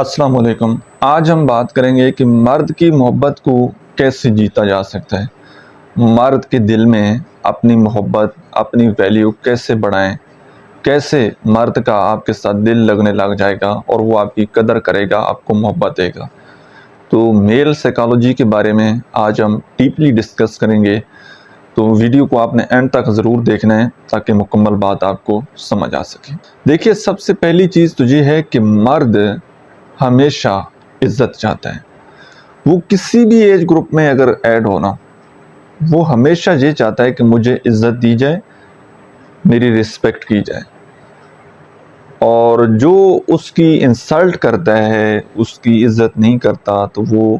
अस्सलाम वालेकुम। आज हम बात करेंगे कि मर्द की मोहब्बत को कैसे जीता जा सकता है। मर्द के दिल में अपनी मोहब्बत, अपनी वैल्यू कैसे बढ़ाएं, कैसे मर्द का आपके साथ दिल लगने लग जाएगा और वो आपकी कदर करेगा, आपको मोहब्बत देगा। तो मेल साइकोलॉजी के बारे में आज हम डीपली डिस्कस करेंगे। तो वीडियो को आपने एंड तक ज़रूर देखना है ताकि मुकम्मल बात आपको समझ आ सके। देखिए, सबसे पहली चीज़ तो ये है कि मर्द हमेशा इज्जत चाहता है। वो किसी भी एज ग्रुप में अगर ऐड होना, वो हमेशा ये चाहता है कि मुझे इज्जत दी जाए, मेरी रिस्पेक्ट की जाए। और जो उसकी इंसल्ट करता है, उसकी इज्जत नहीं करता, तो वो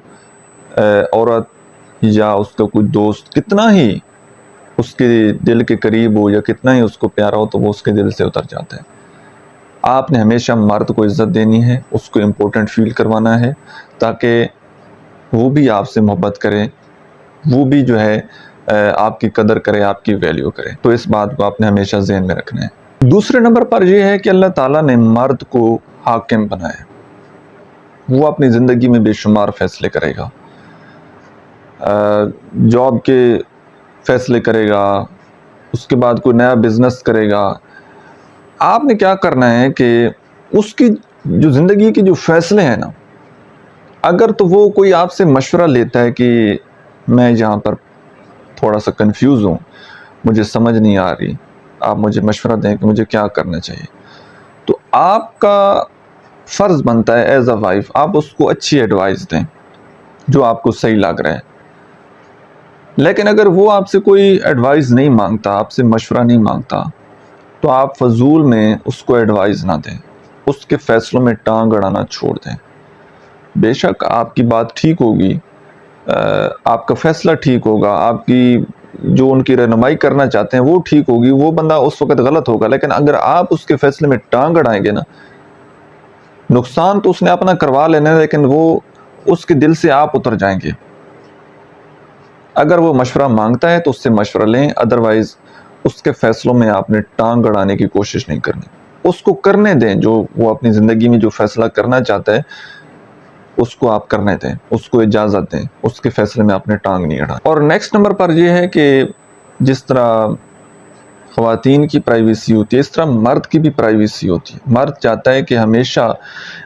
औरत या उसका कोई दोस्त कितना ही उसके दिल के करीब हो या कितना ही उसको प्यारा हो, तो वो उसके दिल से उतर जाता है। आपने हमेशा मर्द को इज्जत देनी है, उसको इम्पोर्टेंट फील करवाना है ताकि वो भी आपसे मोहब्बत करे, वो भी जो है आपकी कदर करे, आपकी वैल्यू करे। तो इस बात को आपने हमेशा ज़हन में रखना है। दूसरे नंबर पर यह है कि अल्लाह ताला ने मर्द को हाकिम बनाया। वो अपनी ज़िंदगी में बेशुमार फैसले करेगा, जॉब के फैसले करेगा, उसके बाद कोई नया बिजनेस करेगा। आपने क्या करना है कि उसकी जो ज़िंदगी के जो फैसले हैं ना, अगर तो वो कोई आपसे मशवरा लेता है कि मैं यहाँ पर थोड़ा सा कंफ्यूज हूँ, मुझे समझ नहीं आ रही, आप मुझे मशवरा दें कि मुझे क्या करना चाहिए, तो आपका फ़र्ज़ बनता है एज अ वाइफ आप उसको अच्छी एडवाइस दें जो आपको सही लग रहा है। लेकिन अगर वो आपसे कोई एडवाइस नहीं मांगता, आपसे मशवरा नहीं मांगता, तो आप फजूल में उसको एडवाइस ना दें, उसके फ़ैसलों में टांग अड़ाना छोड़ दें। बेशक आपकी बात ठीक होगी, आपका फ़ैसला ठीक होगा, आपकी जो उनकी रहनुमाई करना चाहते हैं वो ठीक होगी, वो बंदा उस वक़्त गलत होगा, लेकिन अगर आप उसके फ़ैसले में टांग अड़ाएंगे ना, नुकसान तो उसने अपना करवा लेना है, लेकिन वो उसके दिल से आप उतर जाएंगे। अगर वो मशवरा मांगता है तो उससे मशवरा लें, अदरवाइज़ उसके फ़ैसलों में आपने टांग अड़ाने की कोशिश नहीं करनी। उसको करने दें, जो वो अपनी ज़िंदगी में जो फ़ैसला करना चाहता है उसको आप करने दें, उसको इजाज़त दें, उसके फ़ैसले में आपने टांग नहीं अड़ानी। और नेक्स्ट नंबर पर यह है कि जिस तरह ख़वातीन की प्राइवेसी होती है, इस तरह मर्द की भी प्राइवेसी होती है। मर्द चाहता है कि हमेशा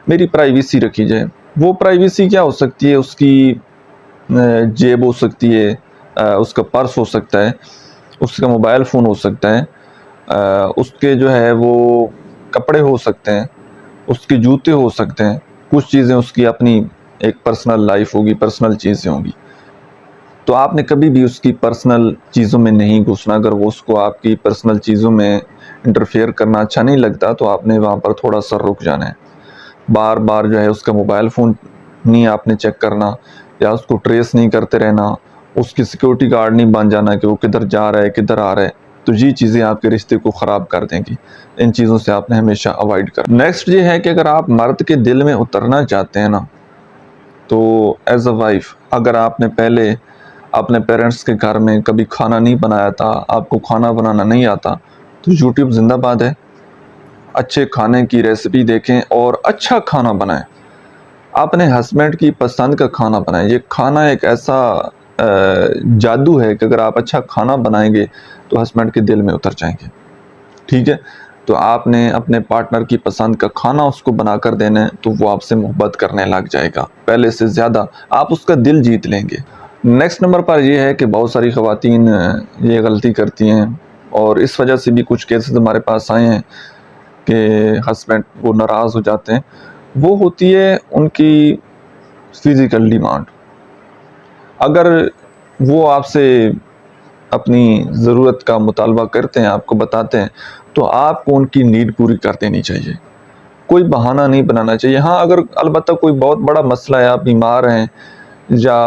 मेरी प्राइवेसी रखी जाए। वो प्राइवेसी क्या हो सकती है? उसकी जेब हो सकती है, उसका पर्स हो सकता है, उसका मोबाइल फ़ोन हो सकता है, उसके जो है वो कपड़े हो सकते हैं, उसके जूते हो सकते हैं, कुछ चीज़ें उसकी अपनी एक पर्सनल लाइफ होगी, पर्सनल चीज़ें होंगी। तो आपने कभी भी उसकी पर्सनल चीज़ों में नहीं घुसना। अगर वो उसको आपकी पर्सनल चीज़ों में इंटरफेयर करना अच्छा नहीं लगता, तो आपने वहाँ पर थोड़ा सा रुक जाना है। बार बार जो है उसका मोबाइल फ़ोन नहीं आपने चेक करना, या उसको ट्रेस नहीं करते रहना, उसकी सिक्योरिटी गार्ड नहीं बन जाना कि वो किधर जा रहा है, किधर आ रहा है। तो ये चीज़ें आपके रिश्ते को ख़राब कर देंगी। इन चीज़ों से आपने हमेशा अवॉइड करना। नेक्स्ट ये है कि अगर आप मर्द के दिल में उतरना चाहते हैं ना, तो एज अ वाइफ अगर आपने पहले अपने पेरेंट्स के घर में कभी खाना नहीं बनाया था, आपको खाना बनाना नहीं आता, तो यूट्यूब जिंदाबाद है। अच्छे खाने की रेसिपी देखें और अच्छा खाना बनाएं, अपने हस्बैंड की पसंद का खाना बनाएं। ये खाना एक ऐसा जादू है कि अगर आप अच्छा खाना बनाएंगे तो हस्बैंड के दिल में उतर जाएंगे। ठीक है, तो आपने अपने पार्टनर की पसंद का खाना उसको बनाकर देना है, तो वो आपसे मोहब्बत करने लग जाएगा, पहले से ज़्यादा आप उसका दिल जीत लेंगे। नेक्स्ट नंबर पर यह है कि बहुत सारी ख़वातीन ये गलती करती हैं, और इस वजह से भी कुछ केसेस हमारे पास आए हैं कि हस्बैंड वो नाराज़ हो जाते हैं। वो होती है उनकी फ़िज़िकल डिमांड। अगर वो आपसे अपनी ज़रूरत का मुतालबा करते हैं, आपको बताते हैं, तो आपको उनकी नीड पूरी कर देनी चाहिए। कोई बहाना नहीं बनाना चाहिए। हाँ, अगर अलबत्ता कोई बहुत बड़ा मसला है, आप बीमार हैं या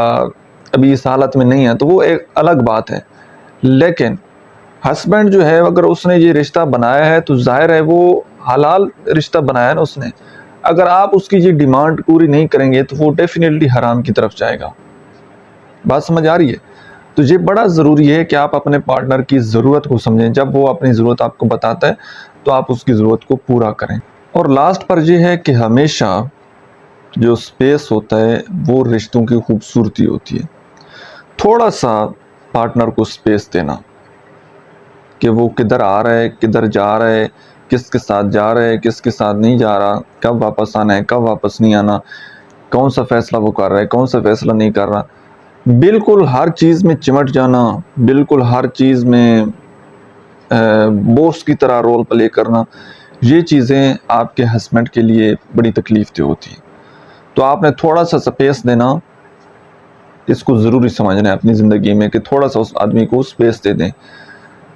अभी इस हालत में नहीं है, तो वो एक अलग बात है। लेकिन हस्बैंड जो है, अगर उसने ये रिश्ता बनाया है तो ज़ाहिर है वो हलाल रिश्ता बनाया है ना उसने। अगर आप उसकी ये डिमांड पूरी नहीं करेंगे तो वो डेफिनेटली हराम की तरफ जाएगा। बात समझ आ रही है? तो ये बड़ा ज़रूरी है कि आप अपने पार्टनर की ज़रूरत को समझें। जब वो अपनी ज़रूरत आपको बताता है तो आप उसकी ज़रूरत को पूरा करें। और लास्ट पर यह है कि हमेशा जो स्पेस होता है वो रिश्तों की खूबसूरती होती है। थोड़ा सा पार्टनर को स्पेस देना कि वो किधर आ रहा है, किधर जा रहा है, किसके साथ जा रहा है, किसके साथ नहीं जा रहा, कब वापस आना है, कब वापस नहीं आना, कौन सा फैसला वो कर रहा है, कौन सा फैसला नहीं कर रहा। बिल्कुल हर चीज़ में चिमट जाना, बिल्कुल हर चीज़ में बॉस की तरह रोल प्ले करना, ये चीज़ें आपके हस्बैंड के लिए बड़ी तकलीफ दे होती है। तो आपने थोड़ा सा स्पेस देना, इसको ज़रूरी समझना है अपनी ज़िंदगी में कि थोड़ा सा उस आदमी को स्पेस दे दें।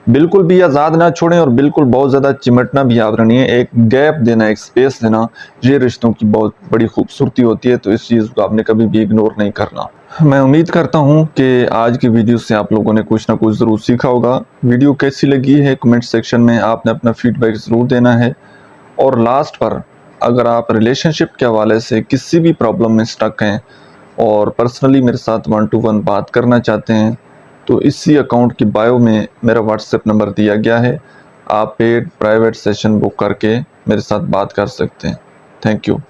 बिल्कुल भी आज़ाद ना छोड़ें और बिल्कुल बहुत ज़्यादा चिमटना भी आप नहीं है। एक गैप देना, एक स्पेस देना, ये रिश्तों की बहुत बड़ी खूबसूरती होती है। तो इस चीज़ को आपने कभी भी इग्नोर नहीं करना। मैं उम्मीद करता हूँ कि आज की वीडियो से आप लोगों ने कुछ ना कुछ ज़रूर सीखा होगा। वीडियो कैसी लगी है कमेंट सेक्शन में आपने अपना फीडबैक ज़रूर देना है। और लास्ट पर, अगर आप रिलेशनशिप के हवाले से किसी भी प्रॉब्लम में स्टक हैं और पर्सनली मेरे साथ 1 to 1 बात करना चाहते हैं, तो इसी अकाउंट की बायो में मेरा व्हाट्सएप नंबर दिया गया है। आप पेड प्राइवेट सेशन बुक करके मेरे साथ बात कर सकते हैं। Thank you.